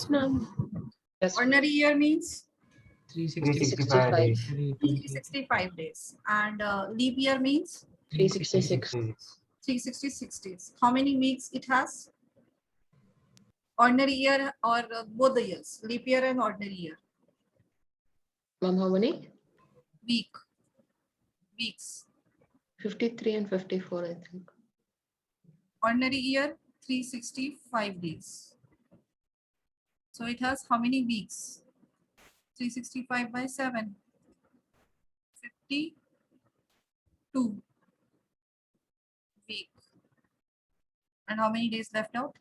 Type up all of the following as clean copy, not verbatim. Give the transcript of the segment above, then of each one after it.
Ma'am. Yes. Ordinary year means 365 days. 365 days. And leap year means 366. 366 days. How many weeks it has? Ordinary year or both the years? Leap year and ordinary year. Ma'am, how many? Weeks. 53 and 54, I think. Ordinary year 365 days. So it has how many weeks? 365 by 7. 52 week. And how many days left out?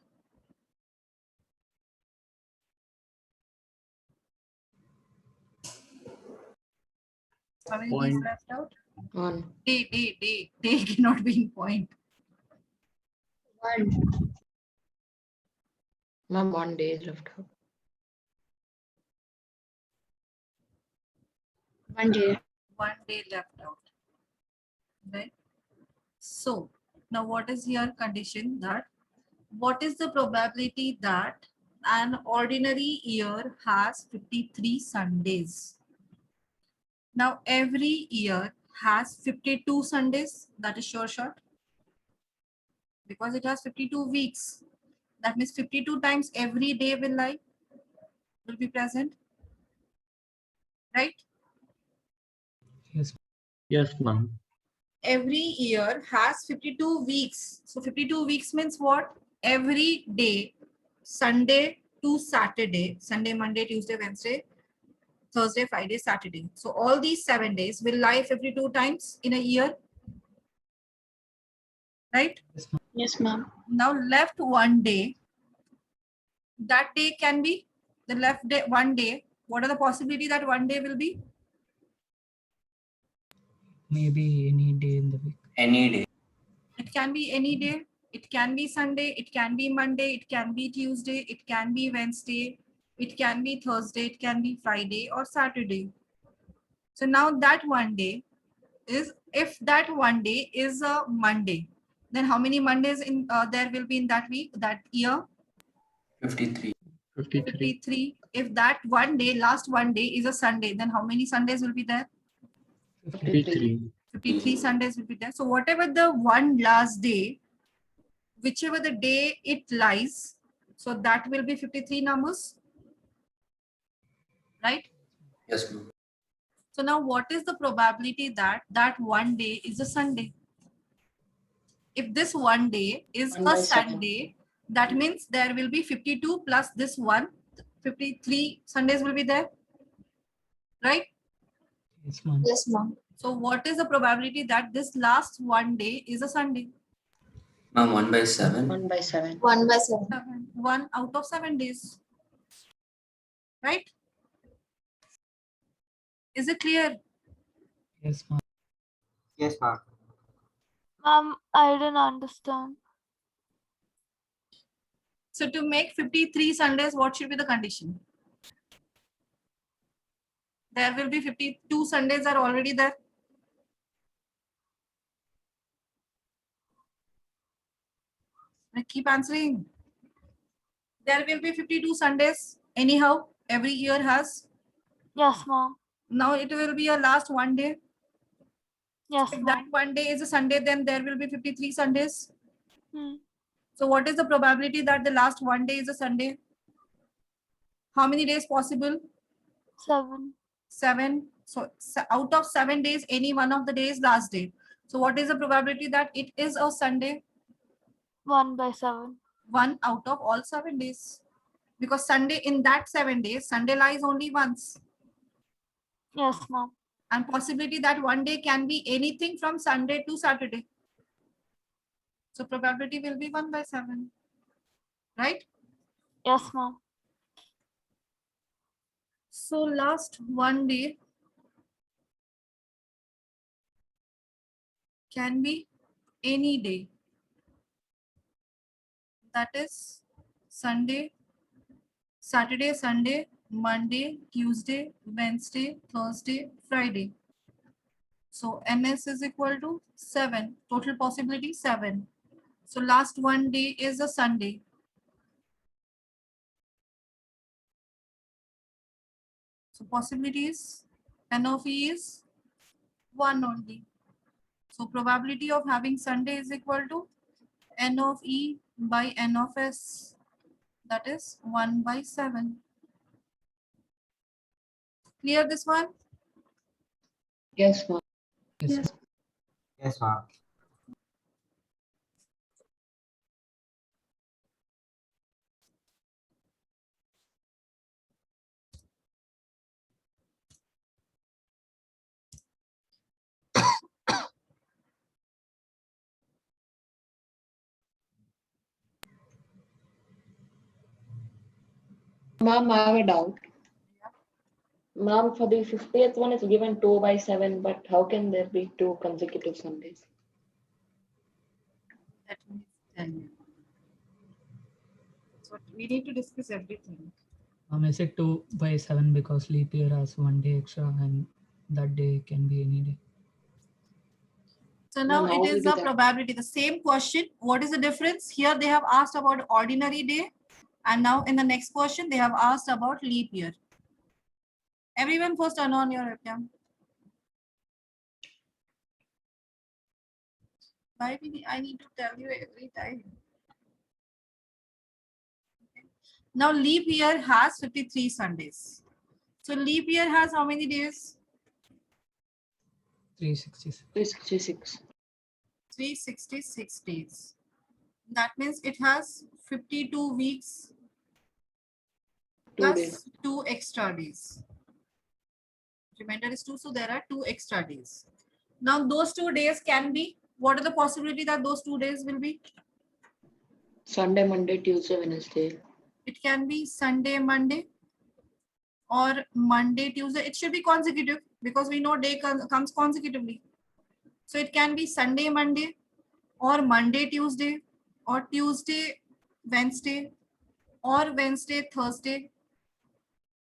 How many days Point. left out? 1. Day cannot be in point. 1. Ma'am, 1 day is left out. 1 day. 1 day left out. Right? So now what is your condition that what is the probability that an ordinary year has 53 Sundays? Now every year has 52 Sundays. That is sure shot. Because it has 52 weeks. That means 52 times every day will be present. Right? Yes. Yes, ma'am. Every year has 52 weeks. So 52 weeks means what? Every day, Sunday to Saturday, Sunday, Monday, Tuesday, Wednesday, Thursday, Friday, Saturday. So all these 7 days will lie 52 times in a year. Right? Yes, ma'am. Yes, ma'am. Now left 1 day. That day can be the left day, 1 day. What are the possibility that 1 day will be? Maybe any day in the week. Any day. It can be any day. It can be Sunday. It can be Monday. It can be Tuesday. It can be Wednesday. It can be Thursday. It can be Friday or Saturday. So now that 1 day is, if that 1 day is a Monday, then how many Mondays in there will be in that week, that year? 53. 53. If that 1 day, last 1 day is a Sunday, then how many Sundays will be there? 53. 53 Sundays will be there. So whatever the one last day, whichever the day it lies, so that will be 53 numbers, right? Yes, ma'am. So now what is the probability that that 1 day is a Sunday? If this 1 day is 1 a by 7. Sunday, that means there will be 52 plus this one, 53 Sundays will be there, right? Yes, ma'am. Yes, ma'am. So what is the probability that this last 1 day is a Sunday? Ma'am, 1 by 7. 1 by 7. 1 by 7. 1 out of 7 days, right? Is it clear? Yes, ma'am. Yes, ma'am. I didn't understand. So to make 53 Sundays, what should be the condition? There will be 52 Sundays are already there. I keep answering. There will be 52 Sundays anyhow. Every year has. Yes, ma'am. Now it will be a last 1 day. Yes, If that ma'am. 1 day is a Sunday, then there will be 53 Sundays. Hmm. So what is the probability that the last 1 day is a Sunday? How many days possible? 7. 7. So out of 7 days, any one of the days last day. So what is the probability that it is a Sunday? 1 by 7. 1 out of all 7 days. Because Sunday, in that 7 days, Sunday lies only once. Yes, ma'am. And possibility that 1 day can be anything from Sunday to Saturday. So probability will be 1 by 7. Right? Yes, ma'am. So last 1 day can be any day. That is Sunday, Saturday, Sunday, Monday, Tuesday, Wednesday, Thursday, Friday. So NS is equal to 7. Total possibility 7. So last 1 day is a Sunday. So possibilities, N of E is 1 only. So probability of having Sunday is equal to N of E by N of S. That is 1 by 7. Clear this one? Yes, ma'am. Yes. Yes, ma'am. Ma'am, I have a doubt. Ma'am, for the 50th one is given 2 by 7, but how can there be 2 consecutive Sundays? Let me tell you. So we need to discuss everything. Is it 2 by 7 because leap year has 1 day extra and that day can be any day? So now Ma'am, it how is will be a that? probability. The same question. What is the difference? Here they have asked about ordinary day. And now in the next question, they have asked about leap year. Everyone first turn on your webcam. Why I need to tell you every time. Okay. Now leap year has 53 Sundays. So leap year has how many days? 366. 366. 366 days. That means it has 52 weeks 2 plus days. 2 extra days. Remainder is 2, so there are 2 extra days. Now those 2 days can be, what are the possibility that those 2 days will be? Sunday, Monday, Tuesday, Wednesday. It can be Sunday, Monday, or Monday, Tuesday. It should be consecutive because we know day comes consecutively. So it can be Sunday, Monday, or Monday, Tuesday, or Tuesday, Wednesday, or Wednesday, Thursday,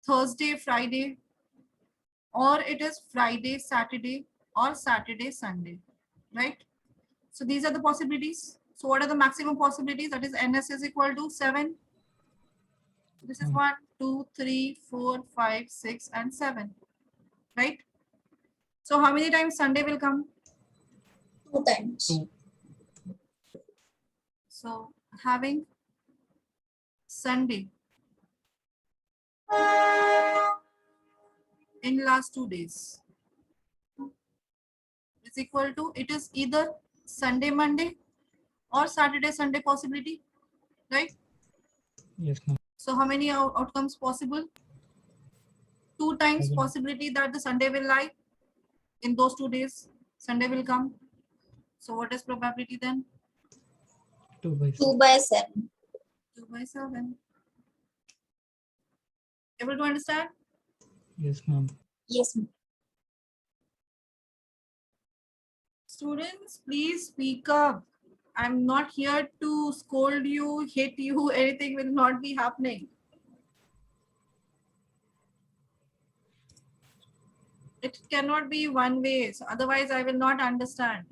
Thursday, Friday, or it is Friday, Saturday, or Saturday, Sunday, right? So these are the possibilities. So what are the maximum possibilities? That is NS is equal to 7. This is 1, 2, 3, 4, 5, 6, and 7, right? So how many times Sunday will come? 2 times. 2. So having Sunday in last 2 days is equal to, it is either Sunday, Monday, or Saturday, Sunday possibility, right? Yes, ma'am. So how many outcomes possible? 2 times 7. possibility that the Sunday will lie in those 2 days. Sunday will come. So what is probability then? 2 by 7. 2 by 7. 2 by 7. Able to understand? Yes, ma'am. Yes, ma'am. Students, please speak up. I'm not here to scold you, hit you, anything will not be happening. It cannot be one way, so otherwise I will not understand.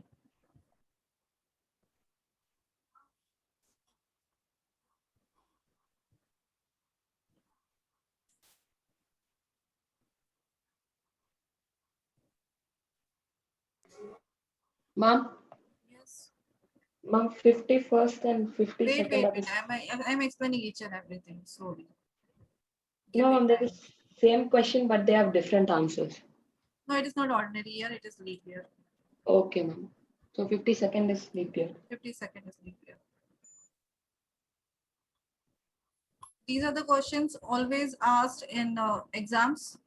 Ma'am, Yes. ma'am, 51st and 52nd Wait. are the I'm explaining each and everything. Sorry. no, ma'am, there is same question, but they have different answers. No, it is not ordinary year, it is leap year. Okay, ma'am. So 52nd is leap year. 52nd is leap year. These are the questions always asked in exams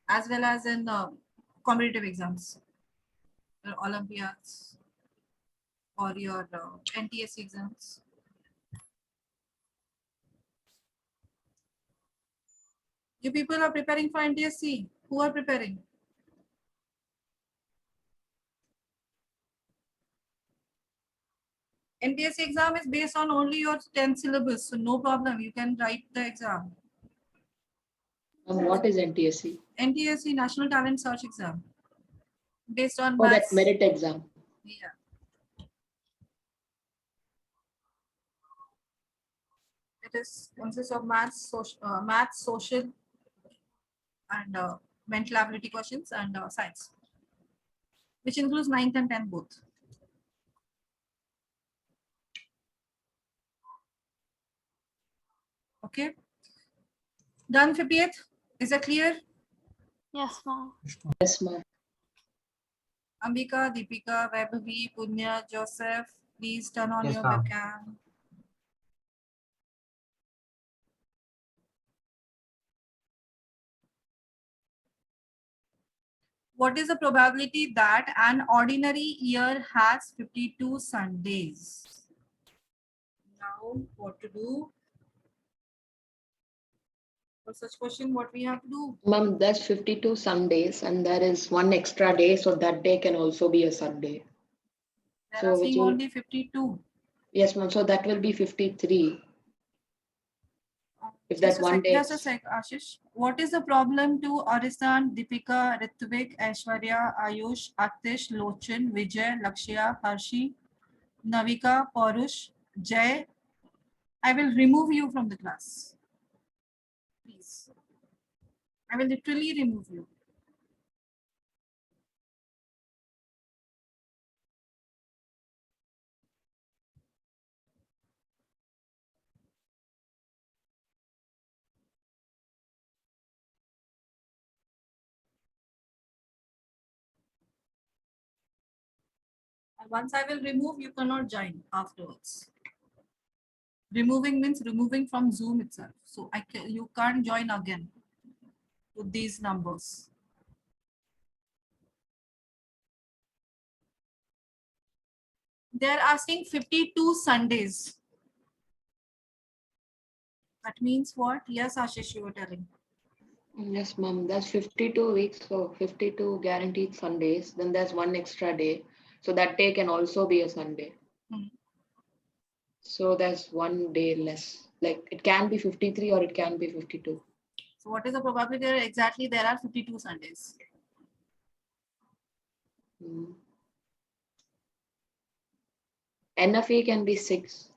as well as in competitive exams, your Olympiads or your NTSC exams. You people are preparing for NTSC. Who are preparing? NTSC exam is based on only your 10th syllabus, so no problem. You can write the exam. What is NTSC? NTSC National Talent Search Exam, based on Oh, that maths. merit exam. Yeah. It is consists of maths, social, and mental ability questions and science, which includes 9th and 10th both. Okay. Done 50th? Is that clear? Yes, ma'am. Yes, ma'am. Ambika, Deepika, Vaibhavi, Punya, Joseph, please turn on Yes, your ma'am. webcam. What is the probability that an ordinary year has 52 Sundays? Now, what to do? For such question, what we have to do? Ma'am, that's 52 Sundays and there is one extra day, so that day can also be a Sunday. They're So which asking will, only 52. yes, ma'am, so that will be 53. If that one day. Just a sec, Ashish. What is the problem to Arisan, Deepika, Ritvik, Aishwarya, Ayush, Atish, Lochan, Vijay, Lakshya, Harshi, Navika, Parush, Jay? I will remove you from the class. Please. I will literally remove you. And once I will remove, you cannot join afterwards. Removing means removing from Zoom itself. So you can't join again with these numbers. They're asking 52 Sundays. That means what? Yes, Ashish, you were telling. Yes, ma'am, that's 52 weeks, so 52 guaranteed Sundays. Then there's one extra day. So that day can also be a Sunday. Hmm. So there's one day less. Like it can be 53 or it can be 52. So what is the probability there? Exactly, there are 52 Sundays. Hmm. NFE can be 6.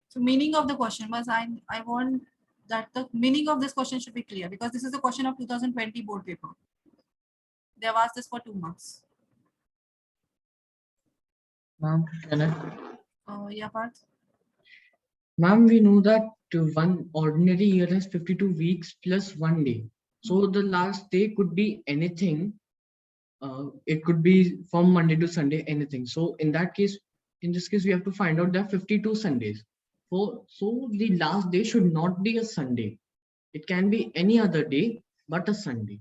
So meaning of the question was, I want that the meaning of this question should be clear because this is a question of 2020 board paper. They have asked this for 2 months. Ma'am, can I? Yeah, Parth. Ma'am, we know that one ordinary year has 52 weeks plus one day. So the last day could be anything. It could be from Monday to Sunday, anything. So in that case, in this case, we have to find out there are 52 Sundays. So the last day should not be a Sunday. It can be any other day, but a Sunday.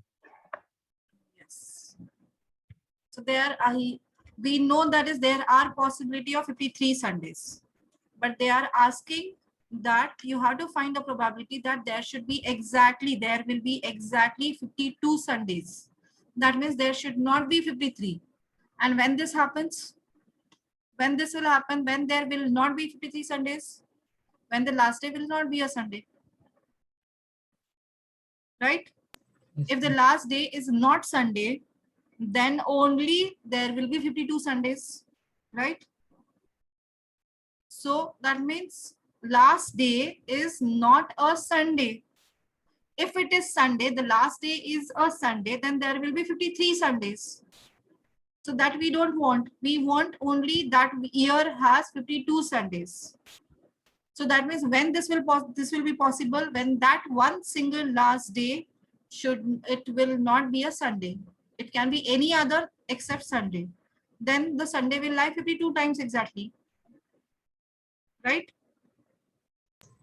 Yes. So there we know that is there are possibility of 53 Sundays, but they are asking that you have to find the probability that there will be exactly 52 Sundays. That means there should not be 53. And when this happens, when this will happen, when there will not be 53 Sundays, when the last day will not be a Sunday, right? Yes, If the ma'am. last day is not Sunday, then only there will be 52 Sundays, right? So that means last day is not a Sunday. If it is Sunday, the last day is a Sunday, then there will be 53 Sundays. So that we don't want. We want only that year has 52 Sundays. So that means when this will be possible when that one single last day it will not be a Sunday. It can be any other except Sunday. Then the Sunday will lie 52 times exactly. Right?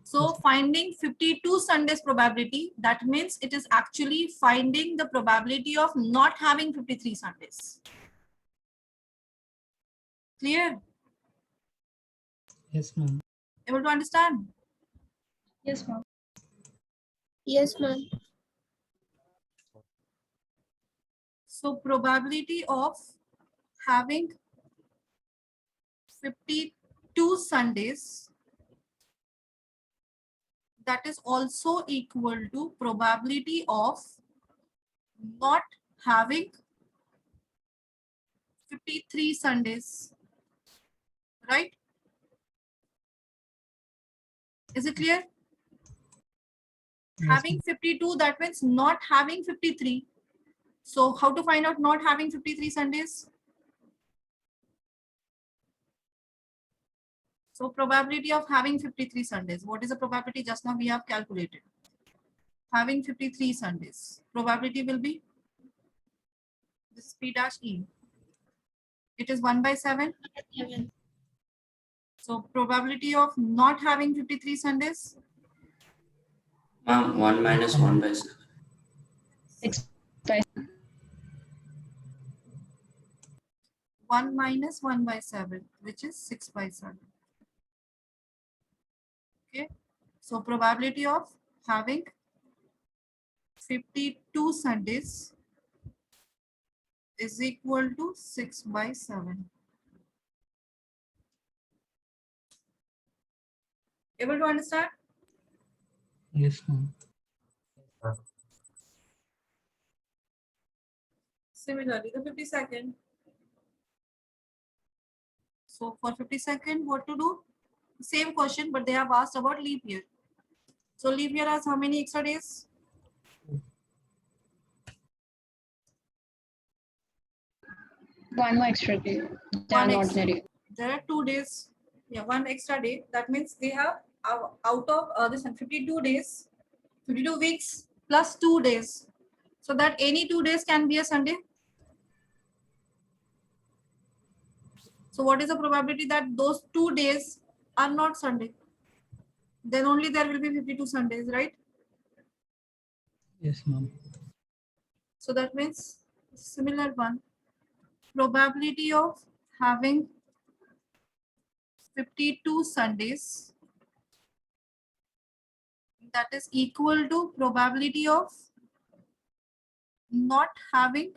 So finding 52 Sundays probability, that means it is actually finding the probability of not having 53 Sundays. Clear? Yes, ma'am. Able to understand? Yes, ma'am. Yes, ma'am. So probability of having 52 Sundays, that is also equal to probability of not having 53 Sundays, right? Is it clear? Yes, Having 52, that means not having 53. So how to find out not having 53 Sundays? So probability of having 53 Sundays. What is the probability? Just now we have calculated. Having 53 Sundays. Probability will be this P dash E. It is 1/7. 7. So probability of not having 53 Sundays. Ma'am, 1 minus 1 by 7. 1 minus 1/7, which is 6/7. Okay. So probability of having 52 Sundays is equal to 6/7. Able to understand? yes, ma'am. Similarly, the 52nd. So for 52nd, what to do? Same question, but they have asked about leap year. So leap year has how many extra days? One more extra day One than extra. ordinary. There are 2 days. Yeah, 1 extra day. That means they have out of this one 52 days, 52 weeks plus 2 days. So that any 2 days can be a Sunday. So what is the probability that those 2 days are not Sunday? Then only there will be 52 Sundays, right? Yes, ma'am. So that means similar one. Probability of having 52 Sundays, that is equal to probability of not having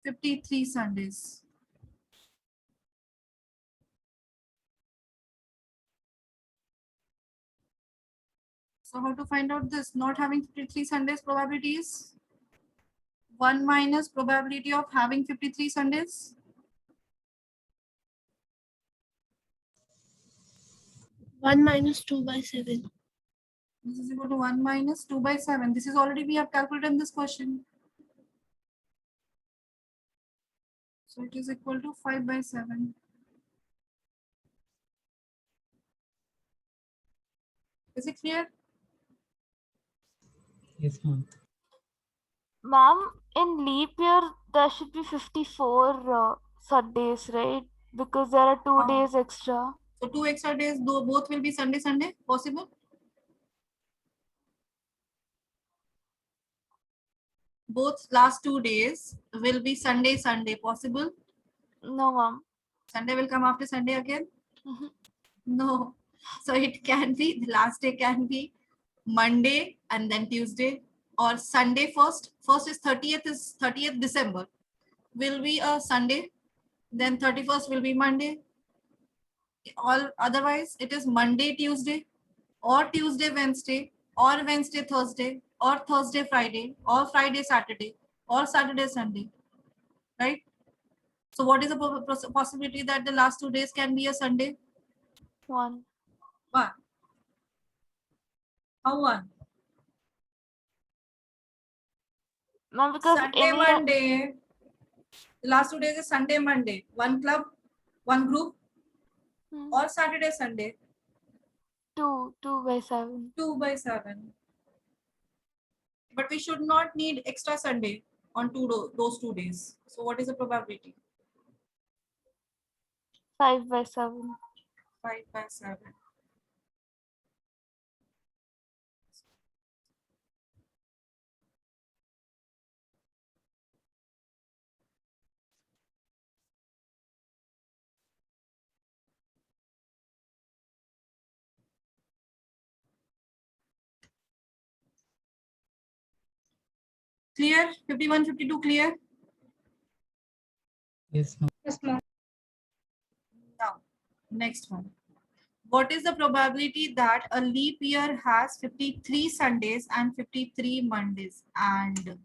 53 Sundays. So how to find out this? Not having 53 Sundays probability is 1 minus probability of having 53 Sundays. One minus 2/7. This is equal to 1 minus 2/7. This is already we have calculated in this question. So it is equal to 5/7. Is it clear? Yes, ma'am. Ma'am, in leap year, there should be 54 Sundays, right? Because there are 2 days extra. So 2 extra days, though both will be Sunday, Sunday, possible? Both last 2 days will be Sunday, Sunday, possible? No, ma'am. Sunday will come after Sunday again? Mhm. No. So it can be, the last day can be Monday and then Tuesday, or Sunday first. First is 30th December. Will be a Sunday. Then 31st will be Monday. All otherwise it is Monday, Tuesday, or Tuesday, Wednesday, or Wednesday, Thursday, or Thursday, Friday, or Friday, Saturday, or Saturday, Sunday, right? So what is the possibility that the last 2 days can be a Sunday? 1. One. How one? Ma'am, because Sunday, any Monday. The last 2 days is Sunday, Monday. One club, one group, or Saturday, Sunday. 2/7. 2/7. But we should not need extra Sunday on those 2 days. So what is the probability? 5/7. 5/7. Clear? 51, 52 clear? Yes, ma'am. Yes, ma'am. Now, next one. What is the probability that a leap year has 53 Sundays and 53 Mondays? And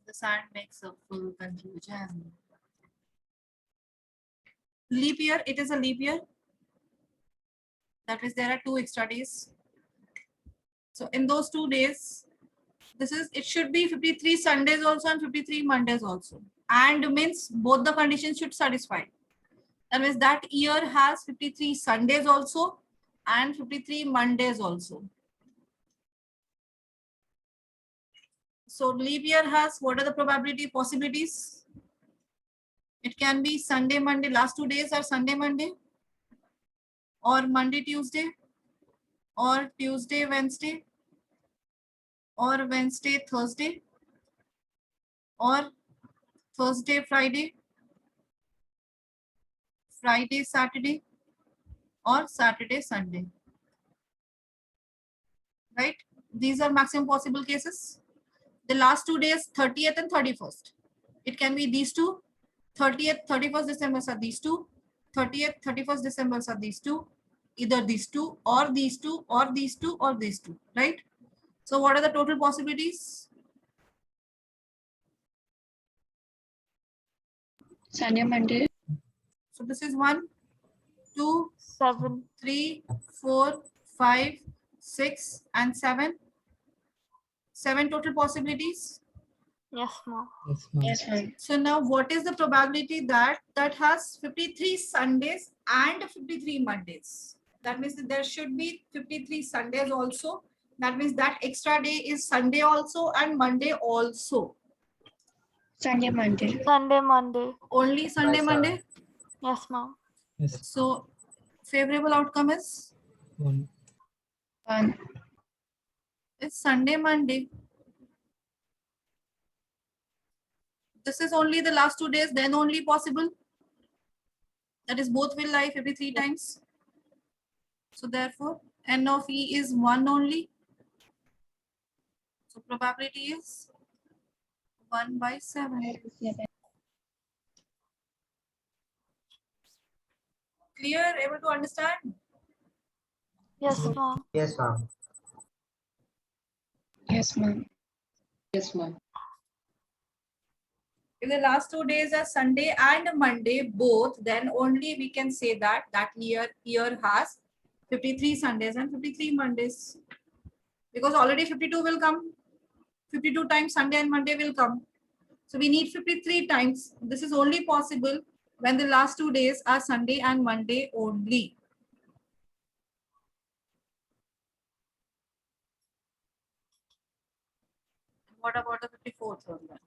the sand makes a full confusion. Leap year, it is a leap year. That is, there are 2 extra days. So in those 2 days, it should be 53 Sundays also and 53 Mondays also. And means both the conditions should satisfy. That means that year has 53 Sundays also and 53 Mondays also. So leap year has, what are the probability possibilities? It can be Sunday, Monday, last 2 days are Sunday, Monday, or Monday, Tuesday, or Tuesday, Wednesday, or Wednesday, Thursday, or Thursday, Friday, Friday, Saturday, or Saturday, Sunday. Right? These are maximum possible cases. The last 2 days, 30th and 31st. It can be these two. 30th, 31st December are these two. 30th, 31st December are these two. Either these two, or these two, or these two, or these two. Right? So what are the total possibilities? Sunday, Monday. So this is 1, 2, 7. 3, 4, 5, 6, and 7. 7 total possibilities. Yes, ma'am. Yes, ma'am. Yes, ma'am. So now what is the probability that has 53 Sundays and 53 Mondays? That means that there should be 53 Sundays also. That means that extra day is Sunday also and Monday also. Sunday, Monday. Sunday, Monday. Only Sunday, 7. Monday. Yes, ma'am. Yes, So favorable outcome is 1. 1. Sunday, Monday. This is only the last 2 days, then only possible. That is, both will lie 53 times. So therefore, N of E is 1 only. So probability is 1/7. Clear? Able to understand? Yes, ma'am. Yes, ma'am. Yes, ma'am. Yes, ma'am. If the last 2 days are Sunday and Monday both, then only we can say that year has 53 Sundays and 53 Mondays. Because already 52 will come. 52 times Sunday and Monday will come. So we need 53 times. This is only possible when the last 2 days are Sunday and Monday only. What about the 54th one then?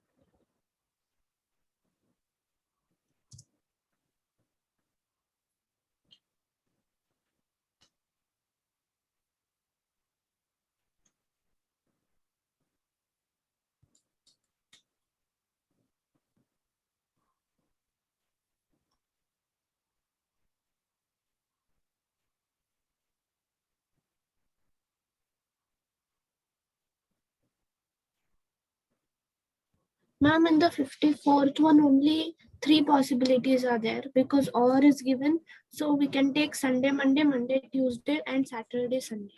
Ma'am, in the 54th one, only 3 possibilities are there because OR is given. So we can take Sunday, Monday, Monday, Tuesday, and Saturday, Sunday.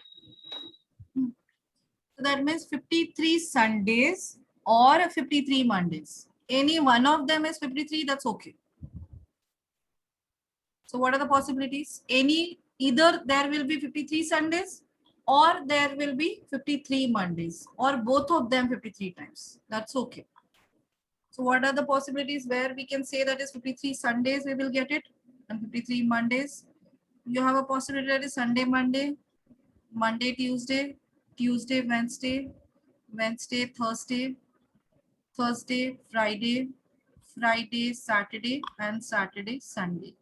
So that means 53 Sundays or 53 Mondays. Any one of them is 53, that's okay. So what are the possibilities? Either there will be 53 Sundays or there will be 53 Mondays or both of them 53 times. That's okay. So what are the possibilities where we can say that is 53 Sundays we will get it and 53 Mondays? You have a possibility that is Sunday, Monday, Monday, Tuesday, Tuesday, Wednesday, Wednesday, Thursday, Thursday, Friday, Friday, Saturday, and Saturday, Sunday.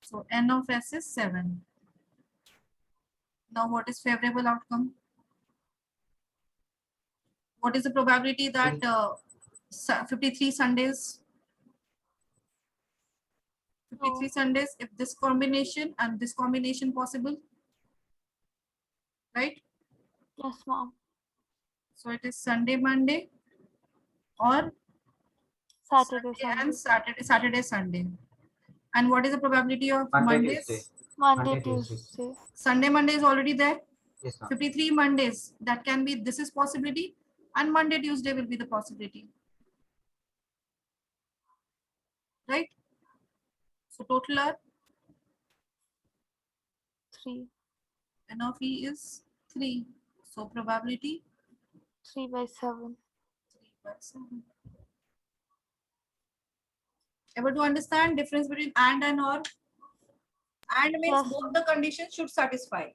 So N of S is 7. Now what is favorable outcome? What is the probability that 53 Sundays, 53 Sundays, if this combination and this combination possible, right? Yes, ma'am. So it is Sunday, Monday, or Saturday, Sunday and Sunday. Saturday, Sunday. And what is the probability of Monday, Mondays? Tuesday. Monday, Monday, Tuesday. Tuesday. Sunday, Monday is already there. Yes, ma'am. 53 Mondays, that can be, this is possibility, and Monday, Tuesday will be the possibility. Right? So total are 3. N of E is 3. So probability 3 by 7. 3 by 7. Able to understand difference between and or? And means Yes, both the conditions should satisfy.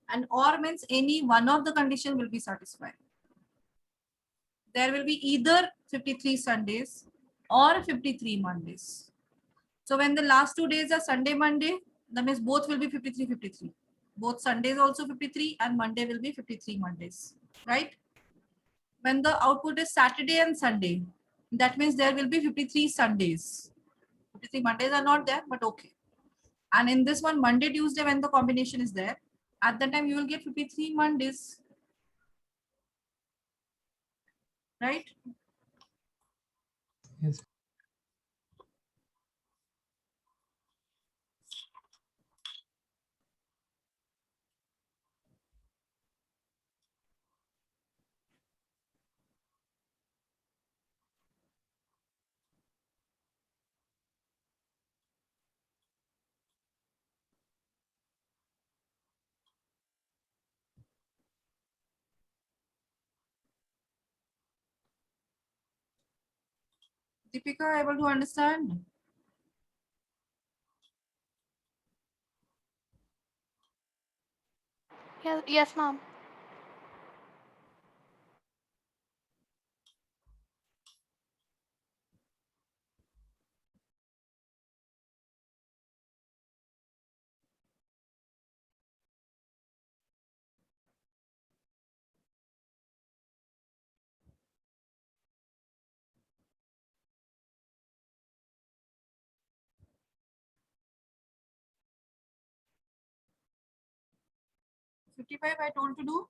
And or means any one of the condition will be satisfied. There will be either 53 Sundays or 53 Mondays. So when the last 2 days are Sunday, Monday, that means both will be 53, 53. Both Sundays also 53 and Monday will be 53 Mondays, right? When the output is Saturday and Sunday, that means there will be 53 Sundays. 53 Mondays are not there, but okay. And in this one, Monday, Tuesday, when the combination is there, at that time you will get 53 Mondays, right? Yes. Deepika, able to understand? Yes, ma'am. — 55 I told to do.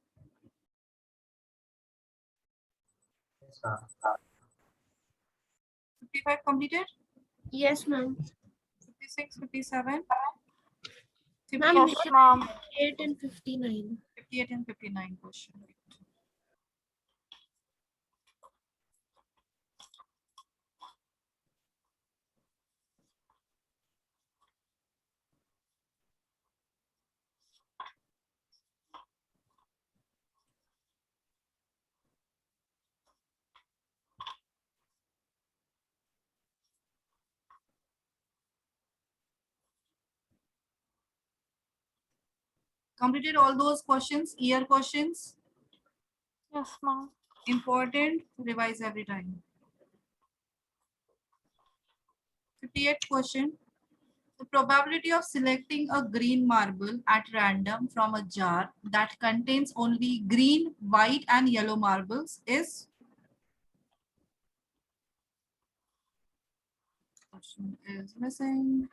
55 completed. Yes, ma'am. 56, 57, Ma'am, 58, Yes, ma'am. 8 and 59. 58 and 59 question. Completed all those questions, year questions, Yes, ma'am. important, revise every time. 58th question. The probability of selecting a green marble at random from a jar that contains only green, white, and yellow marbles is? Question is missing.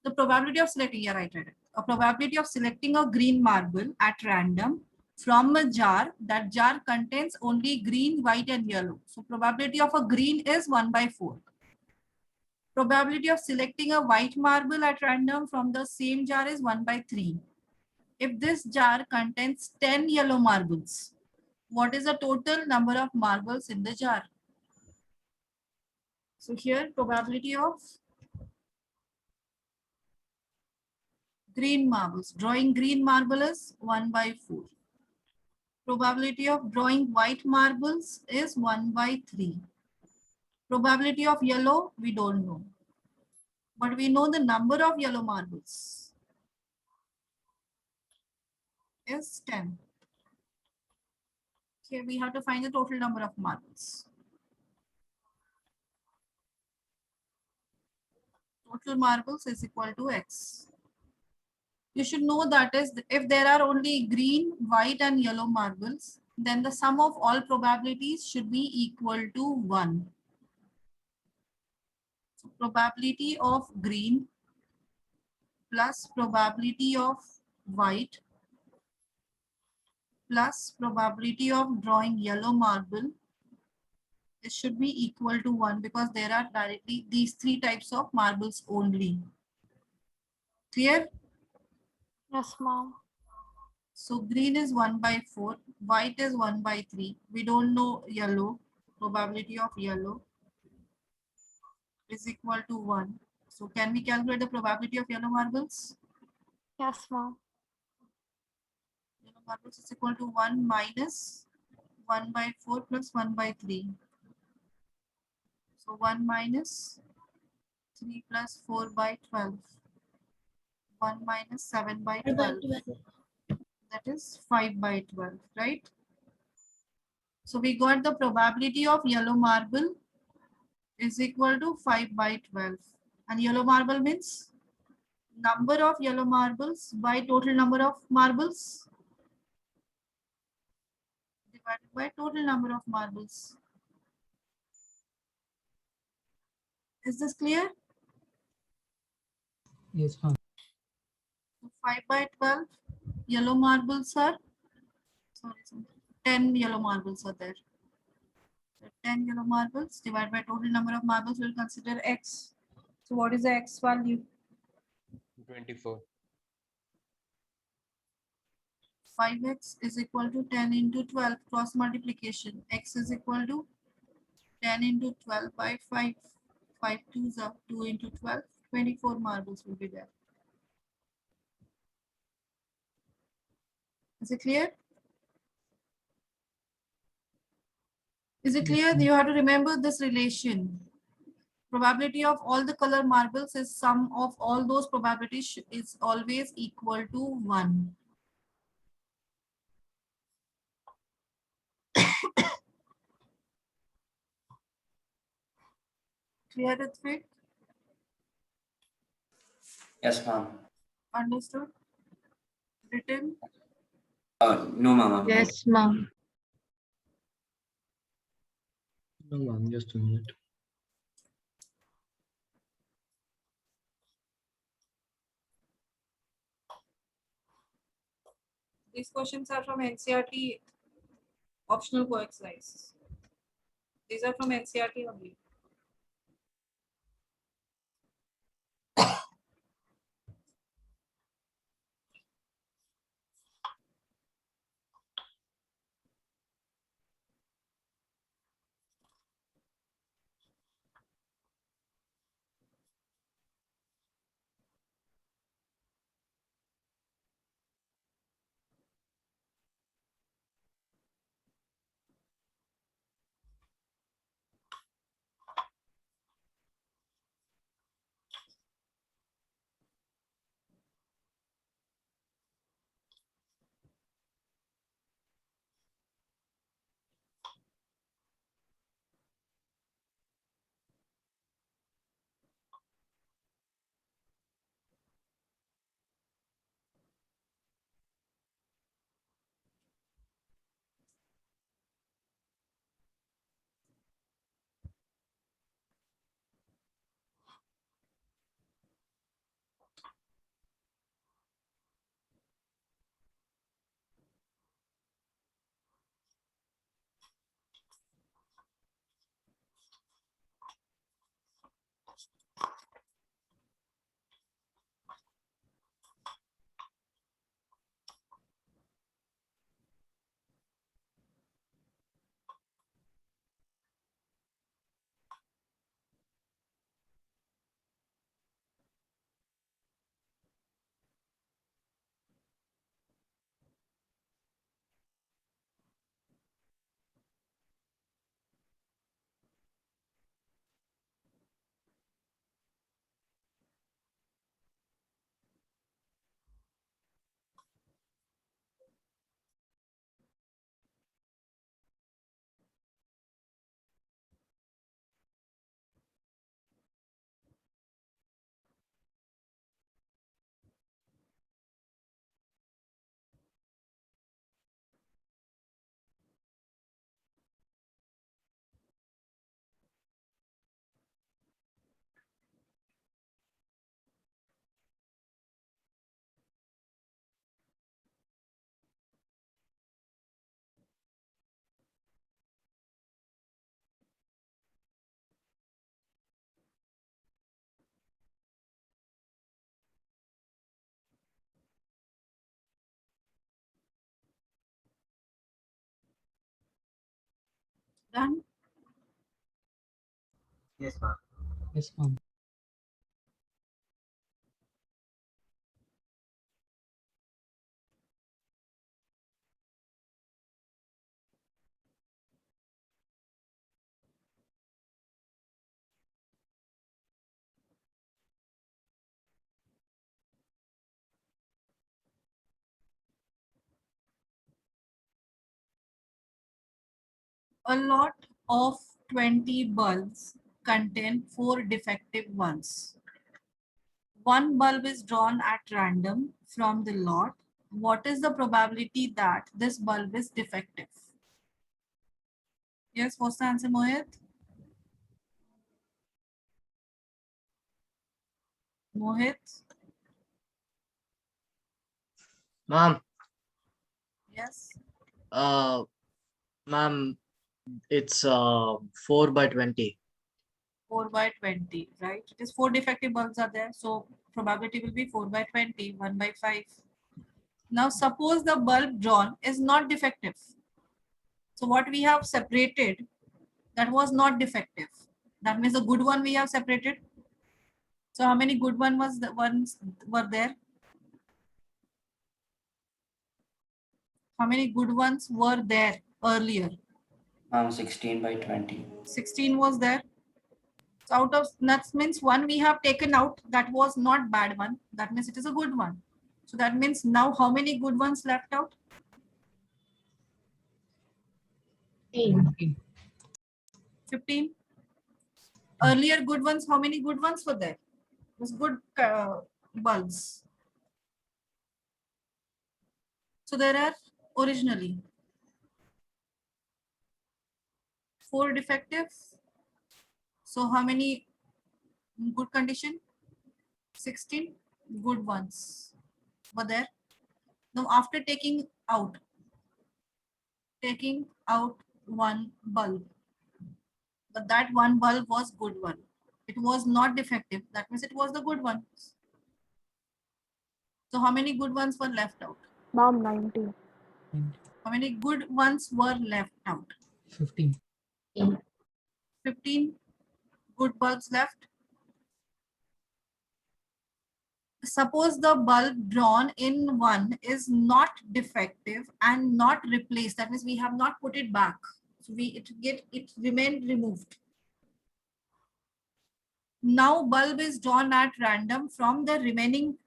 The probability of selecting, yeah, right. A probability of selecting a green marble at random from a jar. That jar contains only green, white, and yellow. So probability of a green is 1/4. Probability of selecting a white marble at random from the same jar is 1/3. If this jar contains 10 yellow marbles, what is the total number of marbles in the jar? So here probability of green marbles. Drawing green marble is 1/4. Probability of drawing white marbles is 1/3. Probability of yellow, we don't know. But we know the number of yellow marbles is 10. Okay, we have to find the total number of marbles. Total marbles is equal to X. You should know that is if there are only green, white, and yellow marbles, then the sum of all probabilities should be equal to 1. So probability of green plus probability of white plus probability of drawing yellow marble, it should be equal to 1 because there are directly these 3 types of marbles only. Clear? Yes, ma'am. So green is 1/4, white is 1/3. We don't know yellow. probability of yellow is equal to 1. So can we calculate the probability of yellow marbles? Yes, ma'am. Yellow marbles is equal to 1 minus 1 by 4 plus 1 by 3. So 1 minus 3 plus 4 by 12. 1 minus 7 by 12. That is 5 by 12, right? So we got the probability of yellow marble is equal to 5 by 12. And yellow marble means number of yellow marbles by total number of marbles divided by total number of marbles. Is this clear? Yes, ma'am. So 5 by 12 yellow marbles are, sorry, 10 yellow marbles are there. So 10 yellow marbles divided by total number of marbles, we'll consider x. So what is the x value? 24. 5x is equal to 10 into 12 cross multiplication. X is equal to 10 into 12 by 5. 5 2s are 2 into 12. 24 marbles will be there. Is it clear? Is it clear? You have to remember this relation. Probability of all the color marbles is sum of all those probabilities is always equal to 1. Clear, Ritvik? Yes, ma'am. Understood? Written? No, ma'am. Yes, ma'am. No, ma'am, just a minute. These questions are from NCERT optional co-exercise. These are from NCERT only. Yes, ma'am. Yes, ma'am. A lot of 20 bulbs contain 4 defective ones. One bulb is drawn at random from the lot. What is the probability that this bulb is defective? Yes, what's the answer, Mohit? Mohit? Ma'am, Yes. ma'am, it's 4 by 20. 4 by 20, right? It is 4 defective bulbs are there. So probability will be 4 by 20, 1 by 5. Now suppose the bulb drawn is not defective. So what we have separated, that was not defective. That means the good one we have separated. So how many good ones were there? How many good ones were there earlier? 16 by 20. 16 was there. So out of that means one we have taken out, that was not bad one. That means it is a good one. So that means now how many good ones left out? 15. 15. Earlier good ones, how many good ones were there? It was good bulbs. So there are originally 4 defective. So how many in good condition? 16 good ones were there. Now after taking out one bulb, but that one bulb was good one. It was not defective. That means it was the good one. So how many good ones were left out? Mom, 90. How many good ones were left out? 15. 15 good bulbs left. Suppose the bulb drawn in one is not defective and not replaced. That means we have not put it back. So it remained removed. Now bulb is drawn at random from the remaining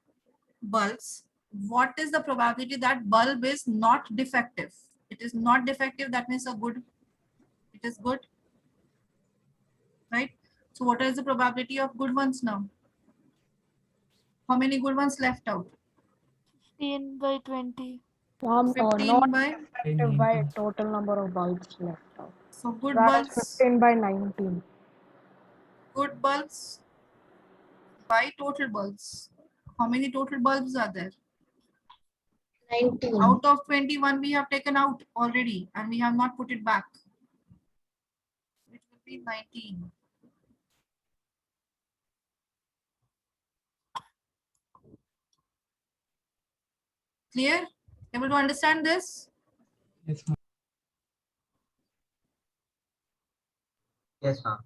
bulbs. What is the probability that bulb is not defective? It is not defective. That means it is good, right? So what is the probability of good ones now? How many good ones left out? 15 by 20. Mom, 15 not by, effective by 19. total number of bulbs left out. so good That is bulbs, 15 by 19. good bulbs by total bulbs. How many total bulbs are there? 19. Out of 21 we have taken out already and we have not put it back. It will be 19. Clear? Able to understand this? Yes, ma'am. Yes, ma'am.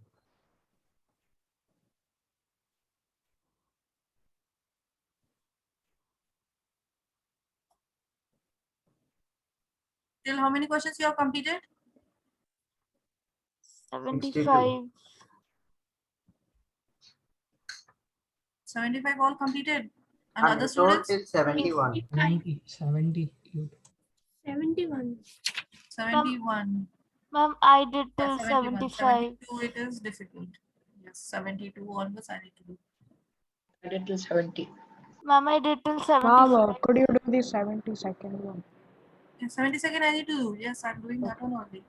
Till how many questions you have completed? 75. 75 all completed. And And other I told students? till 71. 70. 70. 71. 71. Ma'am, I did Yeah, till 71. 75. 72 it is difficult. Yes, 72 always I need to do. I did till 70. Ma'am, I did till Mom, 75. could you do the 72nd one? Yeah, 72nd I need to do. Yes, I'm doing that one only.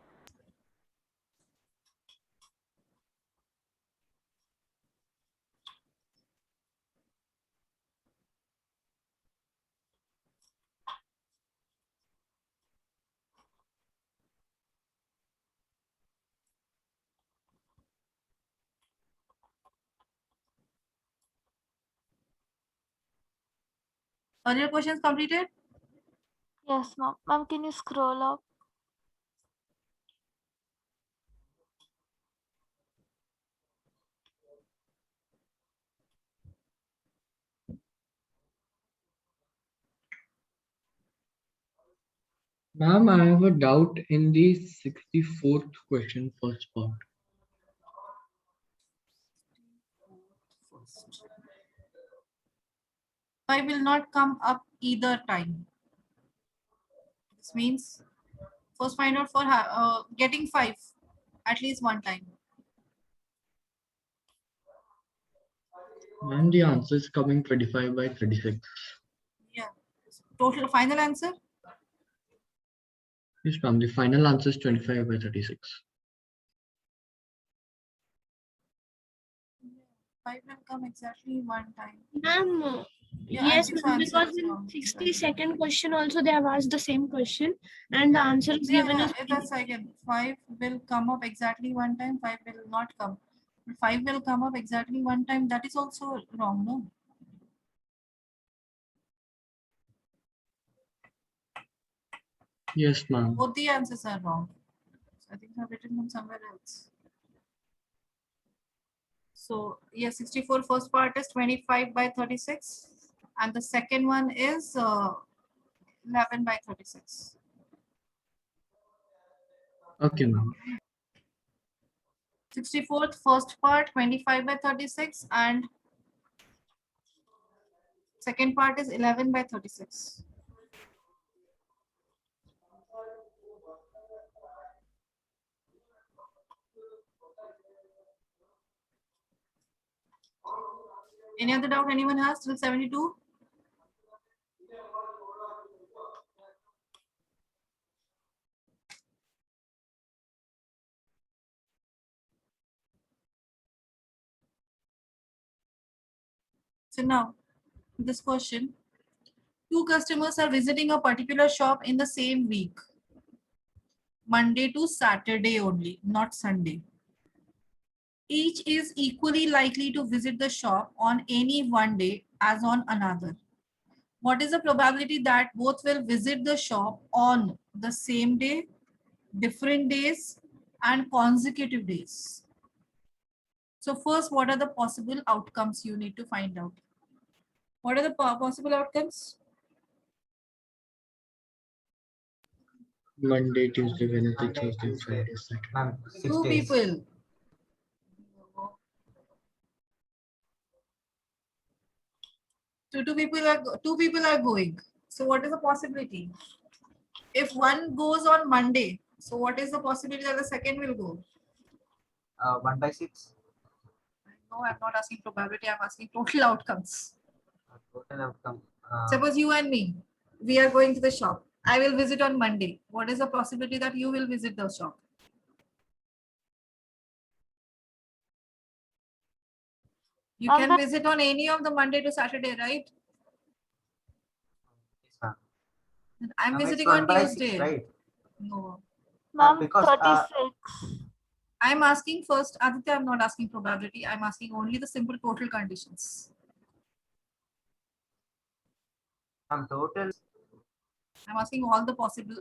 Earlier questions completed? Yes, ma'am. Ma'am, can you scroll up? Ma'am, I have a doubt in the 64th question first part. First. 5 will not come up either time. This means first find out for getting 5 at least one time. Ma'am, the answer is coming 25 by 36. Yeah. Total final answer? Yes, ma'am, the final answer is 25 by 36. 5 will come exactly one time. Ma'am, Yeah, I yes, think ma'am, answer because is in wrong. 62nd question also they have asked the same question and the answer is given as If that's again 5 will come up exactly one time, 5 will not come. 5 will come up exactly one time. That is also wrong, no? Yes, ma'am. Both the answers are wrong. So I think I've written them somewhere else. So yes, 64 first part is 25 by 36 and the second one is 11 by 36. Okay, ma'am. 64th first part 25 by 36 and second part is 11 by 36. Any other doubt anyone has till 72? So now, this question, two customers are visiting a particular shop in the same week, Monday to Saturday only, not Sunday. Each is equally likely to visit the shop on any one day as on another. What is the probability that both will visit the shop on the same day, different days, and consecutive days? So first, what are the possible outcomes you need to find out? What are the possible outcomes? Monday, Tuesday, Wednesday, Thursday, Friday, Saturday. Ma'am, 6 Two days. people. So two people are going. So what is the possibility? If one goes on Monday, so what is the possibility that the second will go? 1 by 6. No, I'm not asking probability. I'm asking total outcomes. Total outcome. Suppose you and me, we are going to the shop. I will visit on Monday. What is the possibility that you will visit the shop? You Ma'am, can but- visit on any of the Monday to Saturday, right? Yes, ma'am. I'm Ma'am, it's visiting 1 on by 6, Tuesday. right? No. Ma'am, because, 36. I'm asking first, Aditya, I'm not asking probability. I'm asking only the simple total conditions. Total. I'm asking all the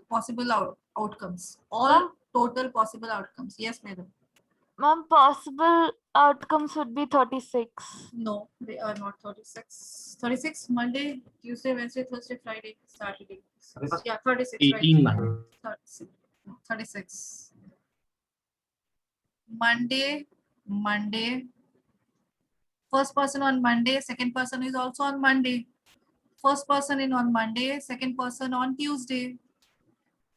possible outcomes. All Ma'am. total possible outcomes. Yes, madam. Ma'am, possible outcomes would be 36. No, they are not 36. 36, Monday, Tuesday, Wednesday, Thursday, Friday, Saturday. Because- Yeah, 36, 18, right? ma'am. 36. 36. Monday. First person on Monday, second person is also on Monday. First person in on Monday, second person on Tuesday.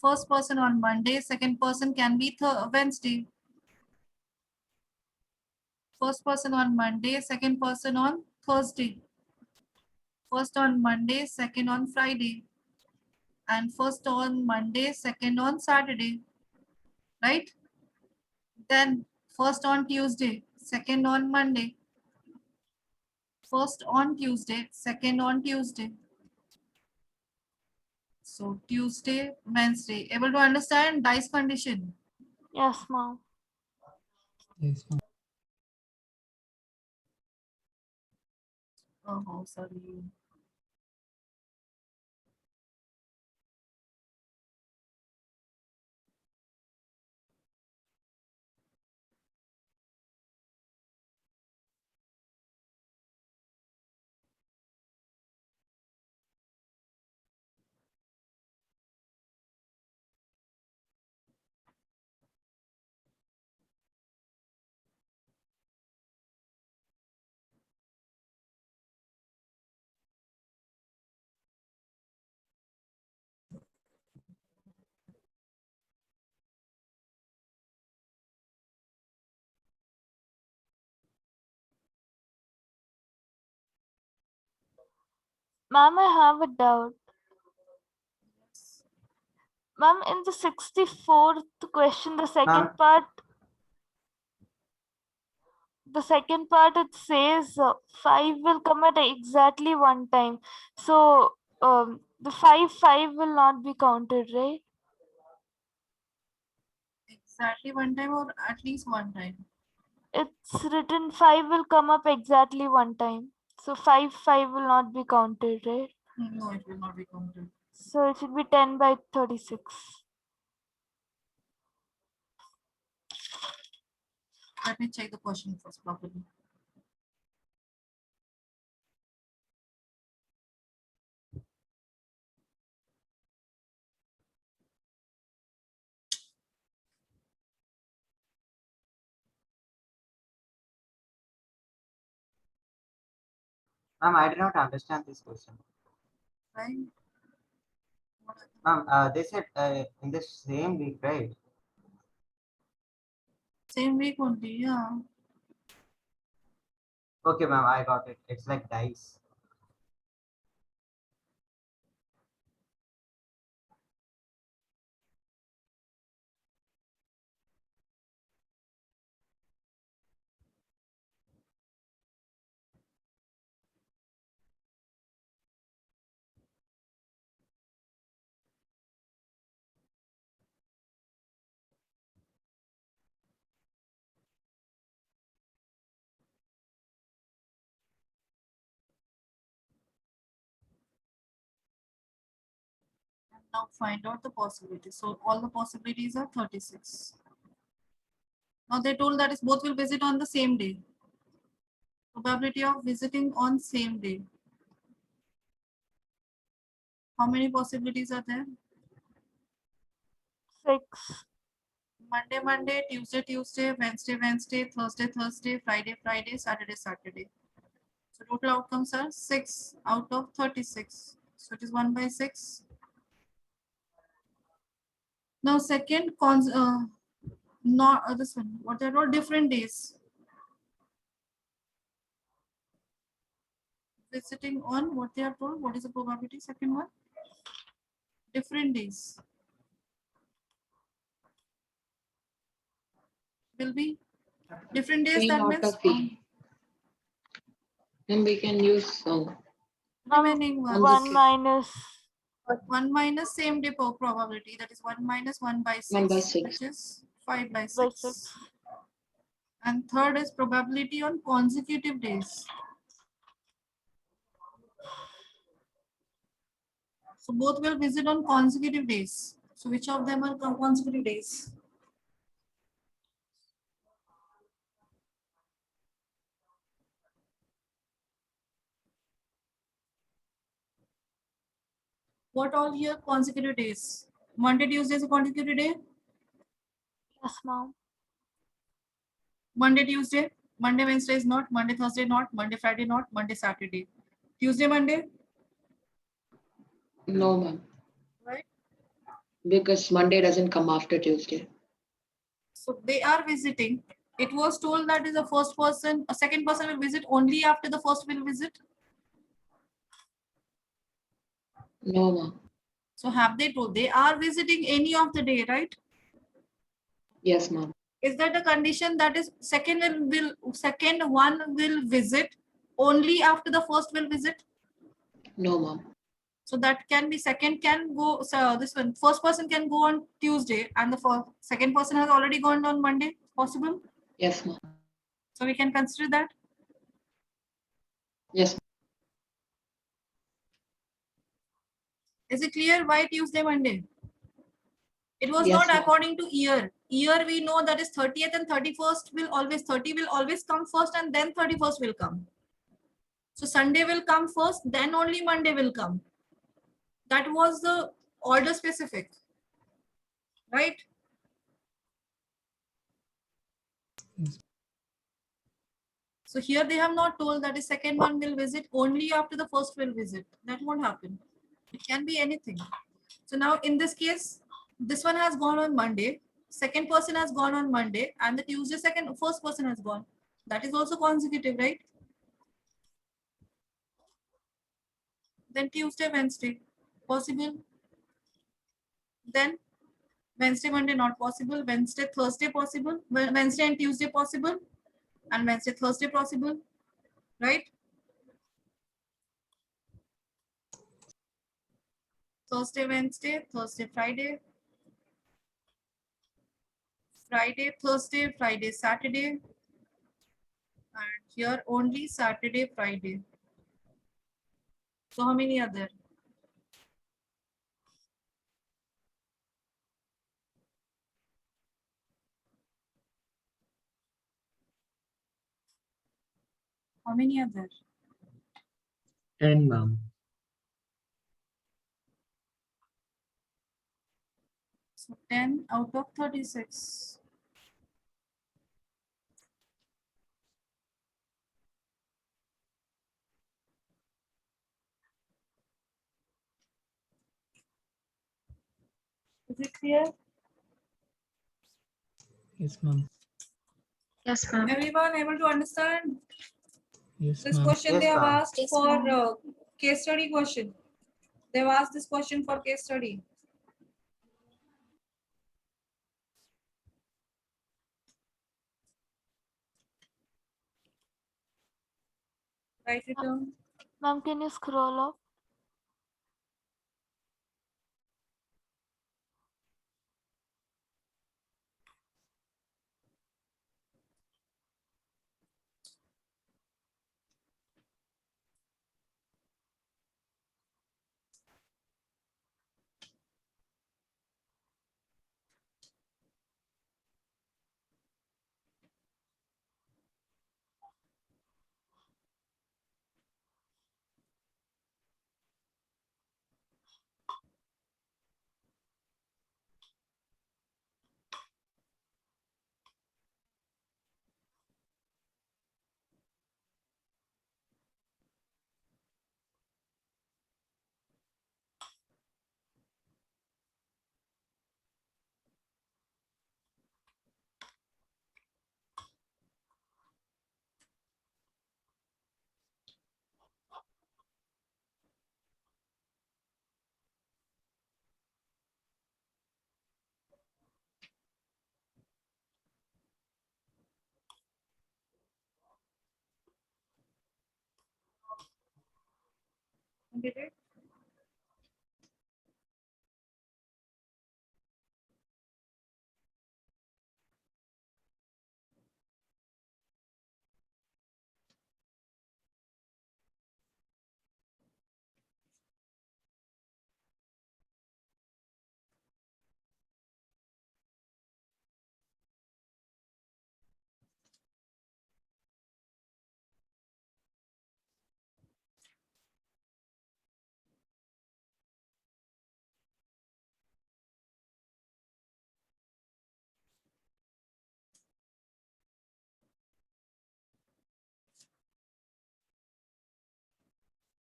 First person on Monday, second person can be Wednesday. First person on Monday, second person on Thursday. First on Monday, second on Friday. And first on Monday, second on Saturday. Right? Then first on Tuesday, second on Monday. First on Tuesday, second on Tuesday. So Tuesday, Wednesday. Able to understand dice condition? Yes, ma'am. Yes, ma'am. Oh, sorry. Ma'am, I have a doubt. Ma'am, in the 64th question, the second Ma'am. part, it says 5 will come at exactly one time. So the 5 will not be counted, right? Exactly one time or at least one time. It's written 5 will come up exactly one time. So 5 will not be counted, right? No, it will not be counted. So it should be 10 by 36. Let me check the question first properly. Ma'am, I did not understand this question. Right? Ma'am, they said in the same week, right? Same week only, yeah. Okay, ma'am, I got it. It's like dice. And now find out the possibilities. So all the possibilities are 36. Now they told that is both will visit on the same day. Probability of visiting on same day. How many possibilities are there? 6. Monday, Tuesday, Wednesday, Thursday, Friday, Saturday. So total outcomes are 6 out of 36. So it is 1 by 6. Now second, not this one. What are all different days? Visiting on what they are told. What is the probability? Second one. Different days. Will be different days. P That not means of P. Then we can use remaining ones. 1 minus 1 minus same day probability. That is 1 minus 1 by 6, 1 by 6. which is 5 by by 6. 6. And third is probability on consecutive days. So both will visit on consecutive days. So which of them are consecutive days? What all here consecutive days? Monday, Tuesday is a consecutive day. Yes, ma'am. Monday, Tuesday. Monday, Wednesday is not. Monday, Thursday not. Monday, Friday not. Monday, Saturday. Tuesday, Monday. no, ma'am. Right. Because Monday doesn't come after Tuesday. So they are visiting. It was told that is the first person, a second person will visit only after the first will visit. No, ma'am. So have they told they are visiting any of the day, right? Yes, ma'am. Is that a condition that is second one will visit only after the first will visit? No, ma'am. So that can be second can go. So this one first person can go on Tuesday and the second person has already gone on Monday. Possible? Yes, ma'am. So we can consider that. Yes. Is it clear why Tuesday, Monday? It was Yes, not ma'am. according to year. Year we know that is 30th and 31st will always 30 will always come first and then 31st will come. So Sunday will come first, then only Monday will come. That was the order specific, right? Yes. So here they have not told that the second one will visit only after the first will visit. That won't happen. It can be anything. So now in this case, this one has gone on Monday, second person has gone on Monday, and the Tuesday first person has gone. That is also consecutive, right? Then Tuesday, Wednesday, possible. Then Wednesday, Monday, not possible. Wednesday, Thursday, possible. Wednesday and Tuesday, possible. And Wednesday, Thursday, possible. Right? Thursday, Wednesday, Thursday, Friday. Friday, Thursday, Friday, Saturday. And here only Saturday, Friday. So how many are there? How many are there? 10, ma'am. So 10 out of 36. Is it clear? Yes, ma'am. Yes, ma'am. Everyone able to understand? Yes, This ma'am. question Yes, they have ma'am. asked Yes, for ma'am. case study question. They've asked this question for case study. Write it down. Ma'am, can you scroll up? Get it?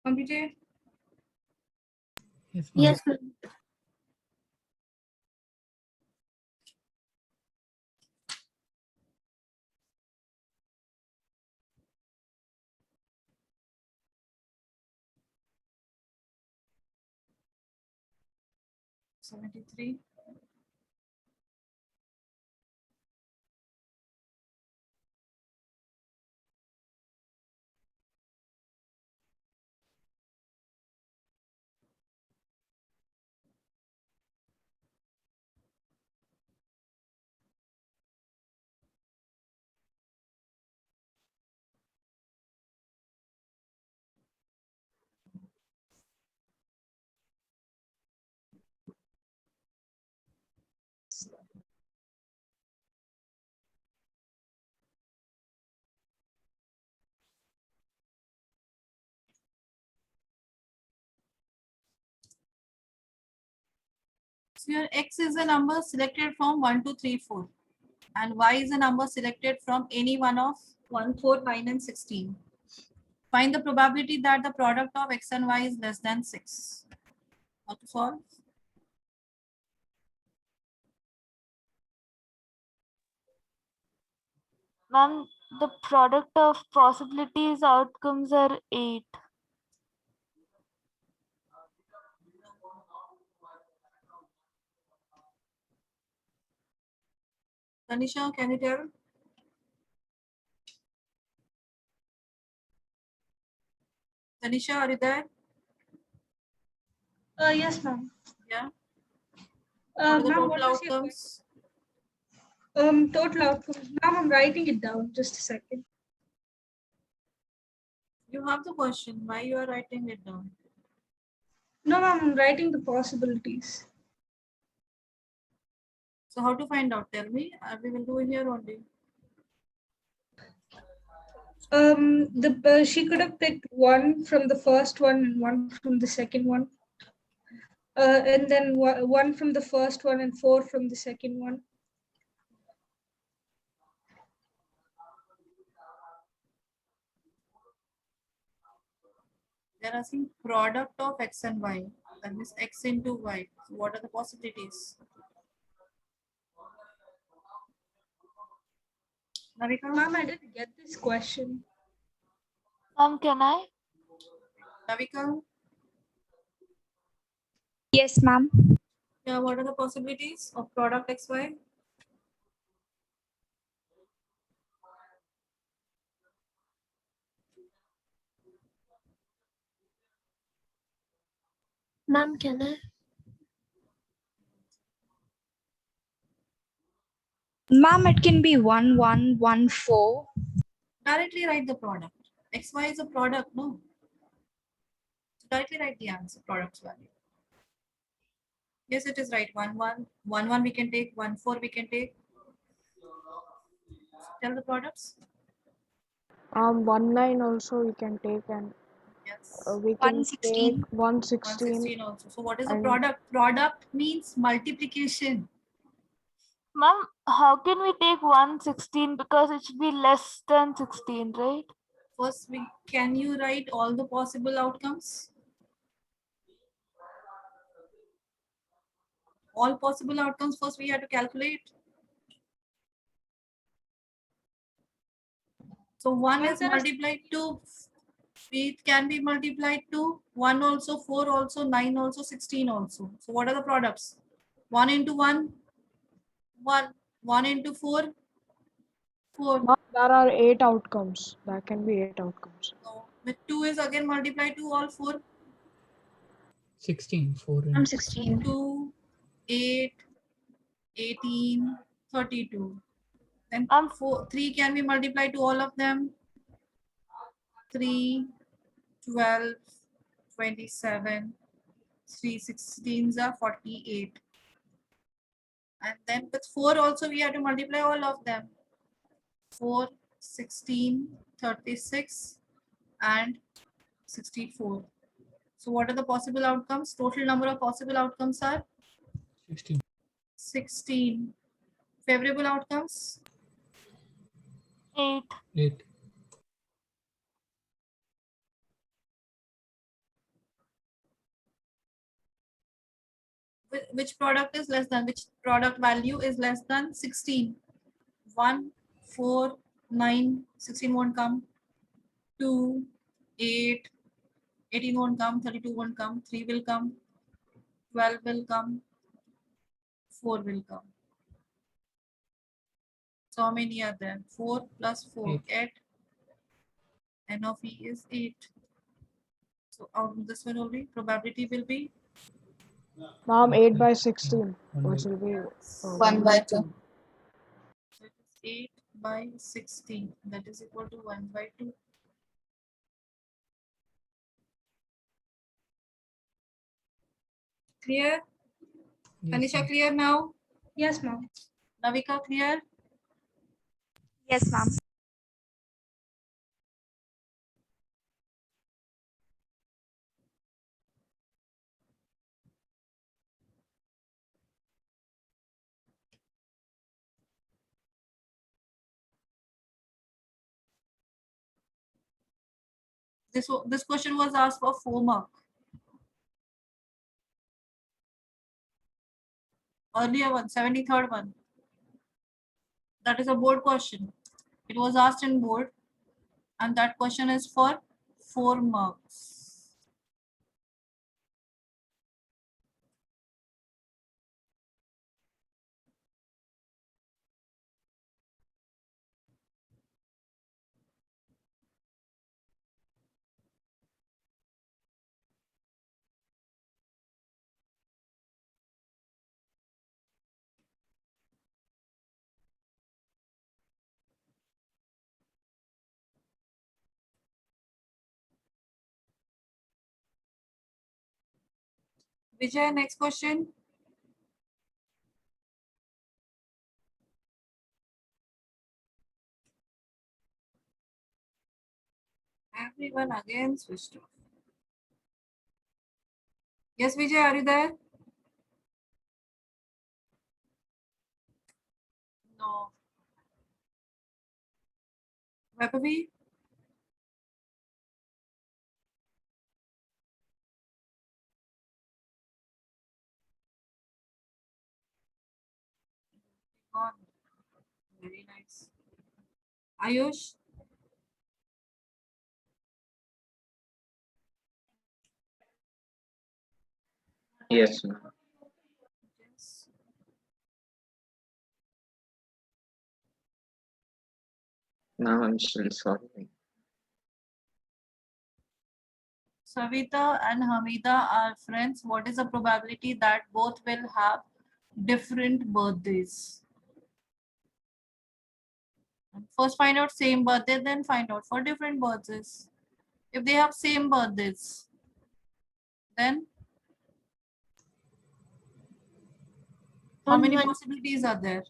Completed? Yes, ma'am. Yes, ma'am. $73. So your X is a number selected from 1, 2, 3, 4. And Y is a number selected from any one of 1, 4, 9, and 16. Find the probability that the product of X and Y is less than 6. How to solve? Ma'am, the product of possibilities outcomes are 8. Tanisha, can you tell? Tanisha, are you there? Yes, ma'am. Yeah. What are the Ma'am, total what was your outcomes? total outcomes? Ma'am, I'm writing it down. Just a second. You have the question. Why you are writing it down? No, ma'am, I'm writing the possibilities. So how to find out? Tell me. We will do it here only. She could have picked one from the first one and one from the second one. And then one from the first one and 4 from the second one. They're asking product of x and y. That means x into y. So what are the possibilities? Navika? Ma'am, I didn't get this question. Can I? Navika? Yes, ma'am. Yeah, what are the possibilities of product xy? Ma'am, can I? Ma'am, it can be 1, 1, 1, 4. Directly write the product. Xy is a product, no? So directly write the answer, product's value. Yes, it is right. 1, 1, 1, 1 we can take, 1, 4 we can take. Tell the products. 1 9 also we can take, and Yes. we can 116. take 116. 116 also. So what is the and- product? Product means multiplication. Ma'am, how can we take 116 because it should be less than 16, right? First, can you write all the possible outcomes? All possible outcomes first we have to calculate. So 1 is multiplied to, it can be multiplied to 1 also, 4 also, 9 also, 16 also. So what are the products? 1 into 1, 1. 1 into 4, 4. Ma'am, there are 8 outcomes. There can be 8 outcomes. So with 2 is again multiplied to all 4. 16, 4 I'm and 16. 2, 8, 18, 32. Then 3 can be multiplied to all of them. 3, 12, 27, 3 16s are 48. And then with 4 also we have to multiply all of them. 4, 16, 36 and 64. So what are the possible outcomes? Total number of possible outcomes are 16. 16. Favorable outcomes? 8. 8. Which product is less than, which product value is less than 16? 1, 4, 9, 16 won't come. 2, 8, 18 won't come. 32 won't come. 3 will come. 12 will come. 4 will come. So how many are there? 4 plus 4, 8. N of E is 8. So out of this one only, probability will be? Ma'am, 8 by 16, which will be 1 by 2. So it is 8 by 16. That is equal to 1 by 2. Clear? Yes, Tanisha, ma'am. clear now? Yes, ma'am. Navika, clear? Yes, ma'am. This question was asked for 4 mark. Earlier one, 73rd one. That is a board question. It was asked in board, and that question is for 4 marks. Vijay, next question. Everyone again switched off. Yes, Vijay, are you there? No. Vaibhavi? Gone. Very nice. Ayush? Yes, ma'am. Yes. Now I'm still solving. Savita and Hamida are friends. What is the probability that both will have different birthdays? First find out same birthday, then find out for different birthdays. If they have same birthdays, then how many possibilities are there?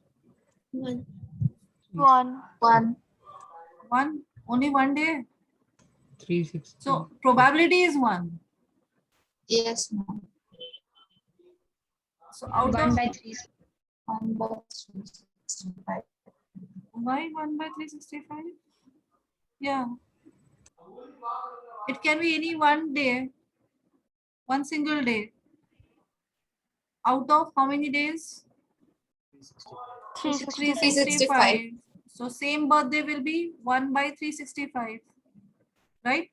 One. One. One, only one day. 360. So probability is one. Yes, ma'am. So out 1 of by 3. 1 by 365. why 1 by 365? Yeah. It can be any one day, one single day. Out of how many days? 365. So same birthday will be 1 by 365. Right?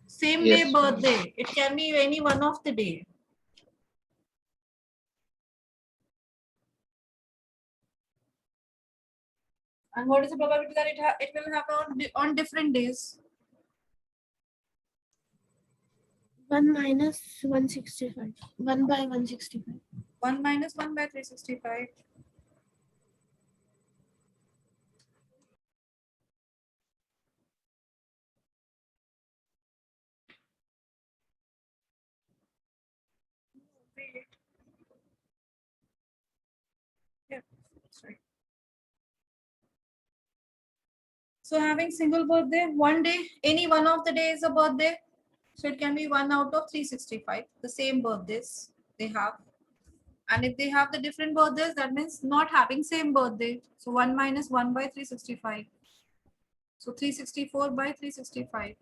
Same Yes, day ma'am. birthday. It can be any one of the day. And what is the probability that it will happen on different days? 1 minus 165. 1 by 165. 1 minus 1 by 365. Yeah, that's right. So having single birthday, one day, any one of the day is a birthday. So it can be 1 out of 365, the same birthdays they have. And if they have the different birthdays, that means not having same birthday. So 1 minus 1 by 365. So 364 by 365.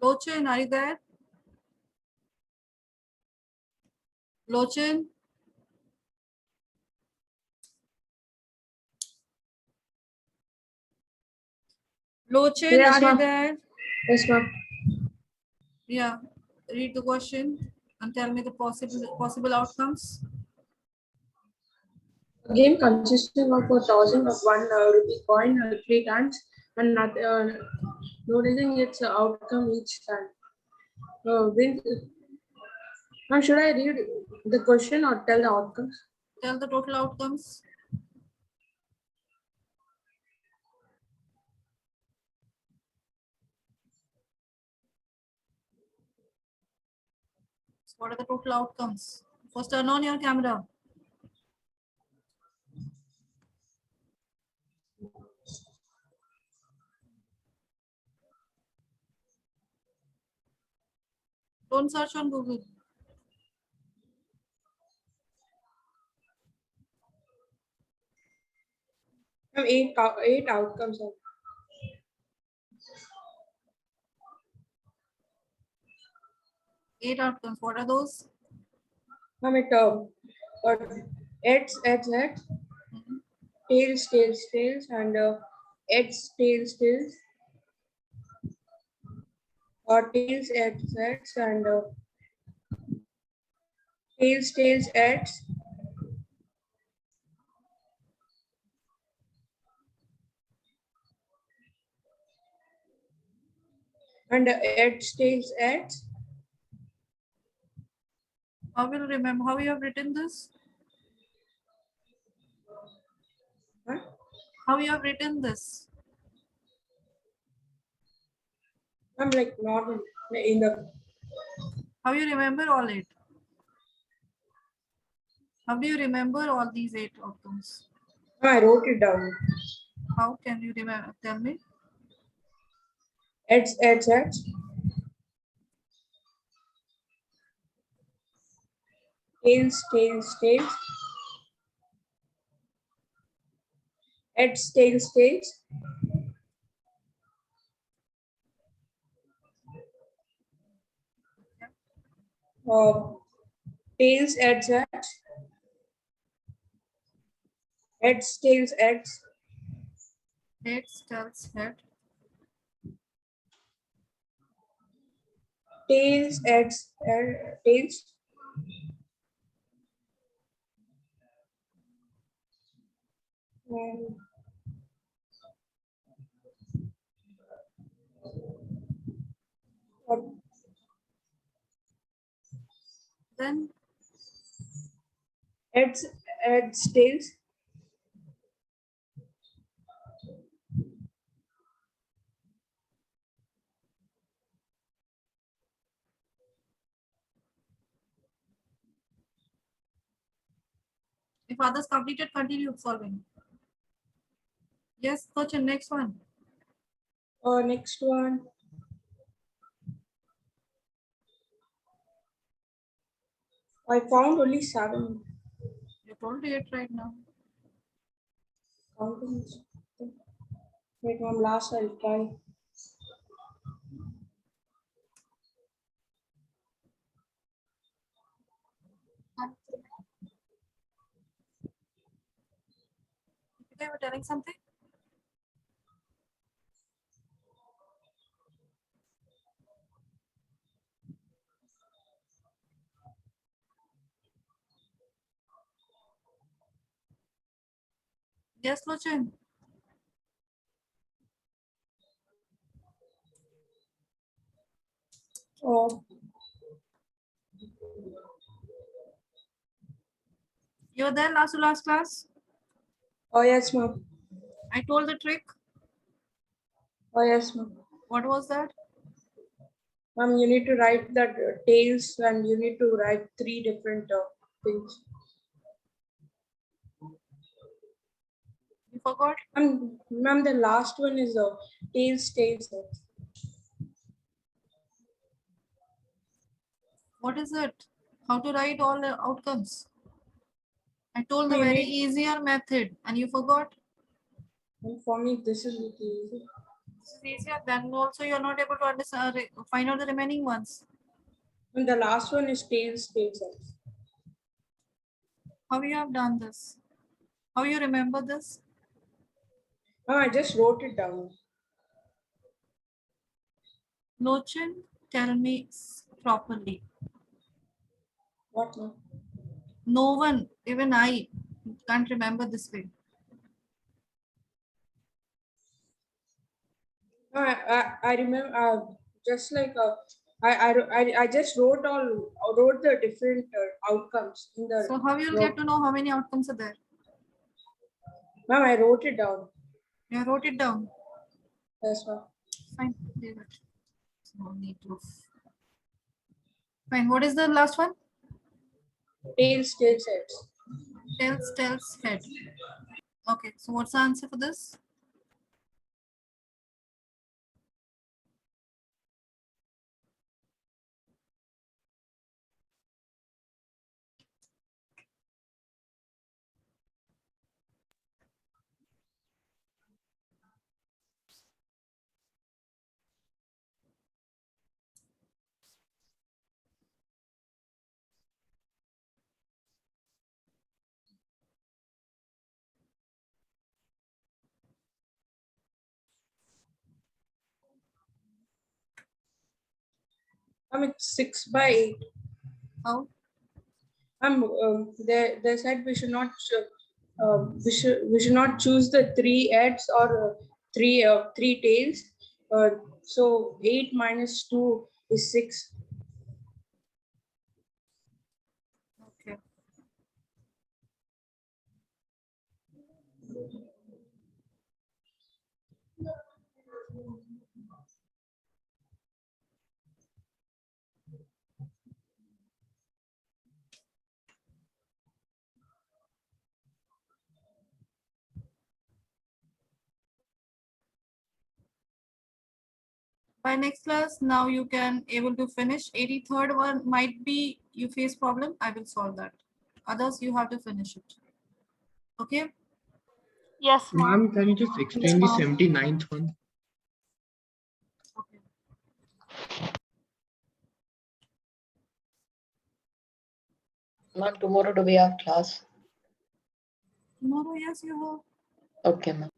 Lochin, are you there? Lochin? Lochin, Yes, are you ma'am. there? Yes, ma'am. Yeah. Read the question and tell me the possible outcomes. A game consisting of a tossing of one rupee coin 3 times and not noticing its outcome each time. Now, should I read the question or tell the outcomes? Tell the total outcomes. So what are the total outcomes? First, turn on your camera. Don't Don't search on Google. Eight outcomes are. 8 outcomes. What are those? Heads, tails, and heads, tails, or tails, heads, and tails, heads. And heads, tails, heads. How will you remember? How you have written this? Huh? How you have written this? I'm like normal in the. How you remember all 8? How do you remember all these 8 outcomes? I wrote it down. How can you remember? Tell me. Heads. Tails, Heads, tails. Tails, heads. Heads, tails, heads. Heads, tails, head. Tails, heads, tails. And Then heads, tails. if others completed, continue solving. Yes, Sachin, next one. Next one. I found only 7. You told 8 right now. Counting. Wait, one last I'll try. They were telling something. Yes, Lochin. Oh. You were there last to last class? Oh, yes, ma'am. I told the trick. Oh, yes, ma'am. What was that? Ma'am, you need to write the tails and you need to write 3 different things. You forgot? Ma'am, the last one is the tails. What is it? How to write all the outcomes? I told the You very need- easier method and you forgot. And for me, this is easy. This is easier. Then also you're not able to understand, find out the remaining ones. And the last one is tails. How you have done this? How you remember this? Oh, I just wrote it down. Lochin, tell me properly. What, ma'am? No one, even I, can't remember this way. I remember just like I just wrote the different outcomes in the. So how you'll get to know how many outcomes are there? Ma'am, I wrote it down. You wrote it down. Yes, ma'am. Fine, leave it. No need to. Fine. What is the last one? Tails, heads. Tails, head. Okay. So what's the answer for this? It's 6 by 8. How? They said we should not we should not choose the 3 heads or 3 tails. So 8 minus 2 is 6. Okay. By next class, now you can able to finish. 83rd one might be you face problem. I will solve that. Others you have to finish it. Okay. Yes, ma'am. Ma'am, can you just explain the 79th one? Ma'am, tomorrow do we have class? Tomorrow, yes, you have. Okay, ma'am.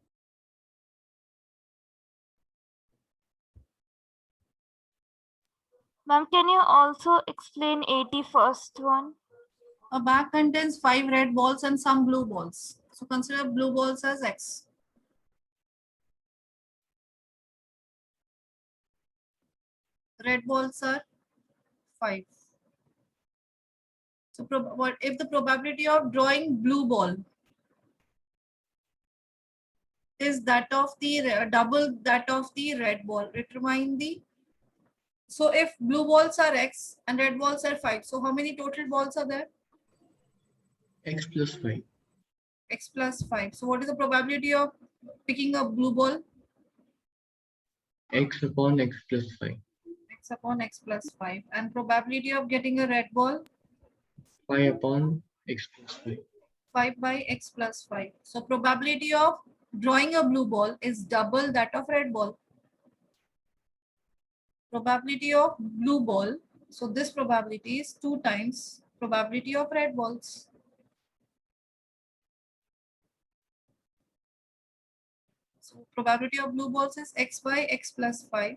Ma'am, can you also explain 81st one? A bag contains 5 red balls and some blue balls. So consider blue balls as X. Red balls are 5. So what if the probability of drawing blue ball is that of the double that of the red ball? Determine the. So if blue balls are X and red balls are 5, so how many total balls are there? X plus 5. X plus 5. So what is the probability of picking a blue ball? X upon X plus 5. X upon X plus 5. And probability of getting a red ball? 5 upon X plus 5. 5 by X plus 5. So probability of drawing a blue ball is double that of red ball. Probability of blue ball. So this probability is 2 times probability of red balls. So probability of blue balls is X by X plus 5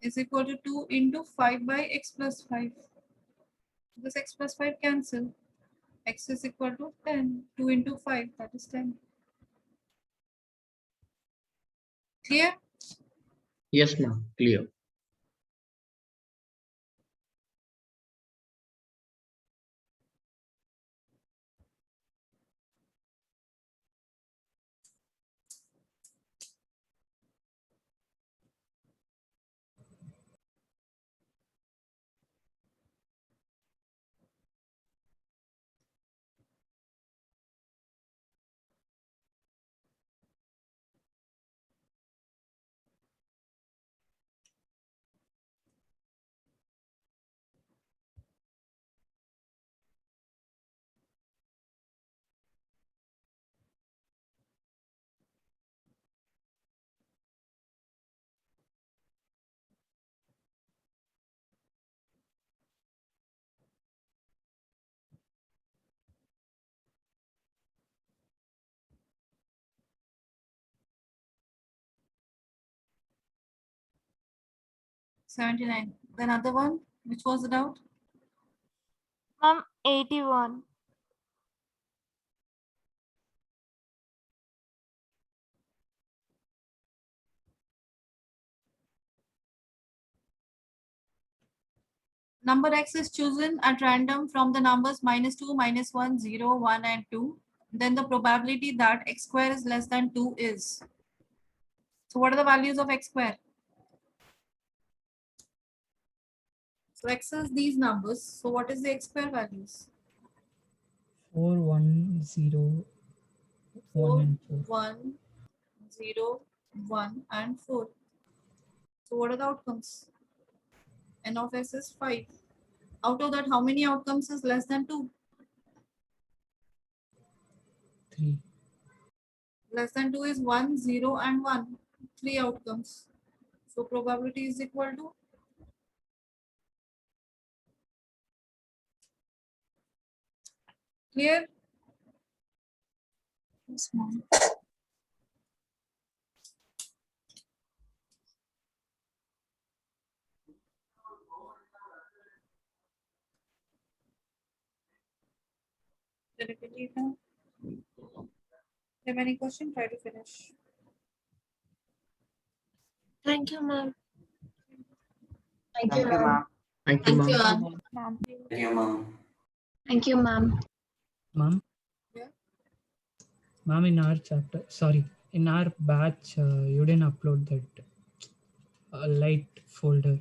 is equal to 2 into 5 by X plus 5. This X plus 5 cancel. X is equal to 10. 2 into 5, that is 10. Clear? Yes, ma'am. Clear. $79. The another one, which was the doubt? Ma'am, 81. Number X is chosen at random from the numbers -2, -1, 0, 1, and 2. Then the probability that X square is less than 2 is. So what are the values of X square? So X is these numbers. So what is the X square values? 4, 1, 0, 1 and 4. 1, 0, 1, and 4. So what are the outcomes? N of S is 5. Out of that, how many outcomes is less than 2? 3. Less than 2 is 1, 0, and 1. 3 outcomes. So probability is equal to. Clear? Yes, ma'am. Repetitive now. Have any question? Try to finish. Thank you, ma'am. Thank Thank you, you, ma'am. ma'am. Thank you, Thank you, ma'am. ma'am. Thank you, ma'am. Thank you, ma'am. Ma'am, Yeah. ma'am, in our chapter, sorry, in our batch, you didn't upload that light folder.